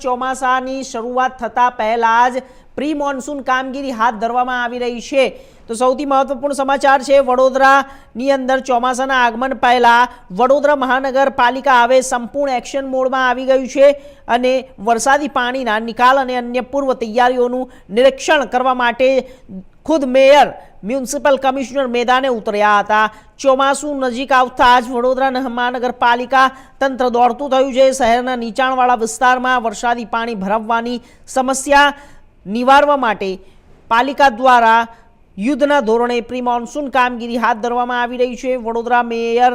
ચોમાસાની શરૂઆત થતા પહેલા જ પ્રી મોન્સૂન કામગીરી હાથ ધરવામાં આવી રહી છે। તો સૌથી મહત્વપૂર્ણ સમાચાર છે વડોદરાની અંદર ચોમાસાના આગમન પહેલા વડોદરા મહાનગરપાલિકા હવે સંપૂર્ણ એક્શન મોડમાં આવી ગયું છે અને વરસાદી પાણીના નિકાલ અને અન્ય પૂર્વ તૈયારીઓનું નિરીક્ષણ કરવા માટે खुद मेयर म्युनिसिपल कमिश्नर मैदाने उतर्या था। ચોમાસુ નજીક આવતા જ વડોદરા મહાનગરપાલિકા તંત્ર દોડતું થયું છે। શહેરના નીચાણવાળા વિસ્તારમાં વરસાદી પાણી ભરાવવાની સમસ્યા નિવારવા માટે પાલિકા દ્વારા યુદ્ધના ધોરણે પ્રી મોન્સૂન કામગીરી હાથ ધરવામાં આવી રહી છે। Vadodara mayor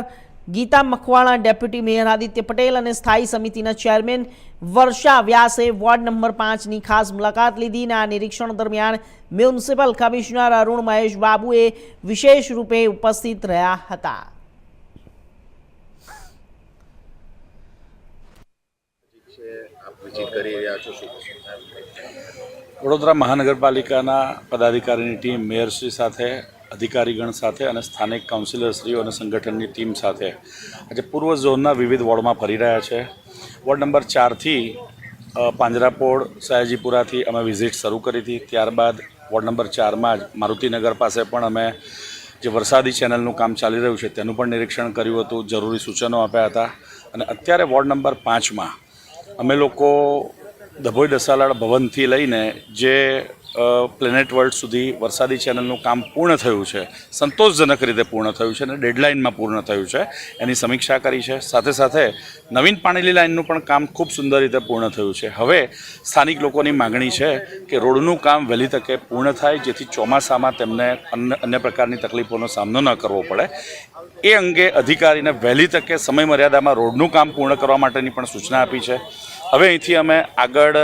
Gita Makwana, deputy mayor Aditya Patel और स्थायी समिति चेरमेन वर्षा व्यासे वॉर्ड नंबर 5 की खास मुलाकात लीधी। आ निरीक्षण दरमियान म्युनिसिपल कमिश्नर अरुण महेश बाबुए विशेष रूपे उपस्थित रहा था। वडोदरा महानगरपालिका पदाधिकारी टीम मेयरश्री साथे अधिकारीगण साथे અને સ્થાનિક કાઉન્સિલરશ્રીઓ અને સંગઠનની ટીમ સાથે આજે પૂર્વ ઝોનના વિવિધ વોર્ડમાં ફરી રહ્યા છે। વોર્ડ નંબર 4 થી પાંજરાપોળ સયાજીપુરાથી અમે વિઝિટ શરૂ કરી હતી। ત્યારબાદ વોર્ડ નંબર 4માં જ મારુતિનગર પાસે પણ અમે જે વરસાદી ચેનલનું કામ ચાલી રહ્યું છે તેનું પણ નિરીક્ષણ કર્યું હતું, જરૂરી સૂચનો આપ્યા હતા। અને અત્યારે વોર્ડ નંબર 5માં અમે લોકો ડભોઈ દસાલાડ ભવનથી લઈને જે પ્લેનેટ વર્લ્ડ સુધી વરસાદી ચેનલનું કામ પૂર્ણ થયું છે, સંતોષજનક રીતે પૂર્ણ થયું છે અને ડેડલાઇનમાં પૂર્ણ થયું છે, એની સમીક્ષા કરી છે। સાથે સાથે નવીન પાણીલી લાઇનનું પણ કામ ખૂબ સુંદર રીતે પૂર્ણ થયું છે। હવે સ્થાનિક લોકોની માગણી છે કે રોડનું કામ વહેલી તકે પૂર્ણ થાય, જેથી ચોમાસામાં તેમને અન્ય પ્રકારની તકલીફોનો સામનો ન કરવો પડે। એ અંગે અધિકારીને વહેલી તકે સમય મર્યાદામાં રોડનું કામ પૂર્ણ કરવા માટેની પણ સૂચના આપી છે। હવે અહીંથી અમે આગળ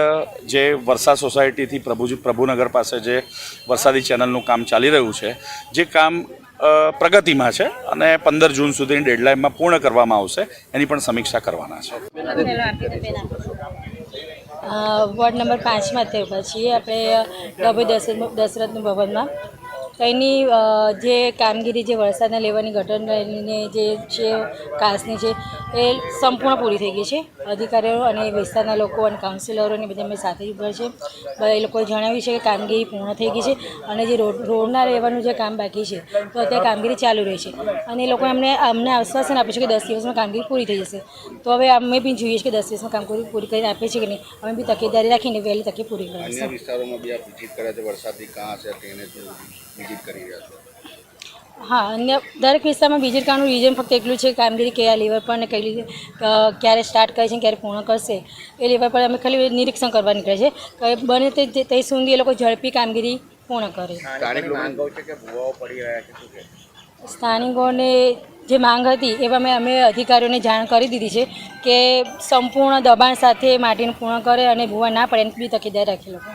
જે વરસા સોસાયટીથી પ્રભુનગર પાસે જે વરસાદી ચેનલનું કામ ચાલી રહ્યું છે, જે કામ પ્રગતિમાં છે અને 15 જૂન સુધીની ડેડલાઇનમાં પૂર્ણ કરવામાં આવશે, એની પણ સમીક્ષા કરવાના છે। વોર્ડ નંબર 5માં તે પછી આપણે ડભોઈ દશરથનું ભવનમાં કંઈની જે કામગીરી જે વરસાદના લેવાની ગટરની જે છે કાસની છે એ સંપૂર્ણ પૂરી થઈ ગઈ છે। અધિકારીઓ અને વિસ્તારના લોકો અને કાઉન્સિલરોની બધા અમે સાથે ઉભા છે। એ લોકોએ જણાવ્યું છે કે કામગીરી પૂર્ણ થઈ ગઈ છે અને જે રોડના રહેવાનું જે કામ બાકી છે તો અત્યારે કામગીરી ચાલુ રહી છે અને એ લોકોએ અમને આશ્વાસન આપ્યું છે કે 10 દિવસમાં કામગીરી પૂરી થઈ જશે। તો હવે અમે બી જોઈએ છીએ કે 10 દિવસમાં કામગીરી પૂરી કરીને આપે છે કે નહીં, અમે બી તકેદારી રાખીને વહેલી તકે પૂરી કરીશું। અન્ય વિસ્તારોમાં બી આ વિઝિટ કરે છે, વરસાદી કાં છે તેને વિઝિટ કરી રહ્યા છો? હા, અન્ય દરેક વિસ્તારમાં વિઝિટ કરવાનું રીઝન ફક્ત એટલું છે કામગીરી કયા લેવલ પર અને કઈ રીતે ક્યારે સ્ટાર્ટ કરે છે, ક્યારે પૂર્ણ કરશે એ લેવલ પર અમે ખાલી નિરીક્ષણ કરવા નીકળે છે કે બને તે સુધી એ લોકો ઝડપી કામગીરી પૂર્ણ કરે। સ્થાનિકોને જે માંગ હતી એવા અમે અધિકારીઓને જાણ કરી દીધી છે કે સંપૂર્ણ દબાણ સાથે માટીનું પૂર્ણ કરે અને ભૂવા ના પડે એની બી તકેદારી રાખી લોકો।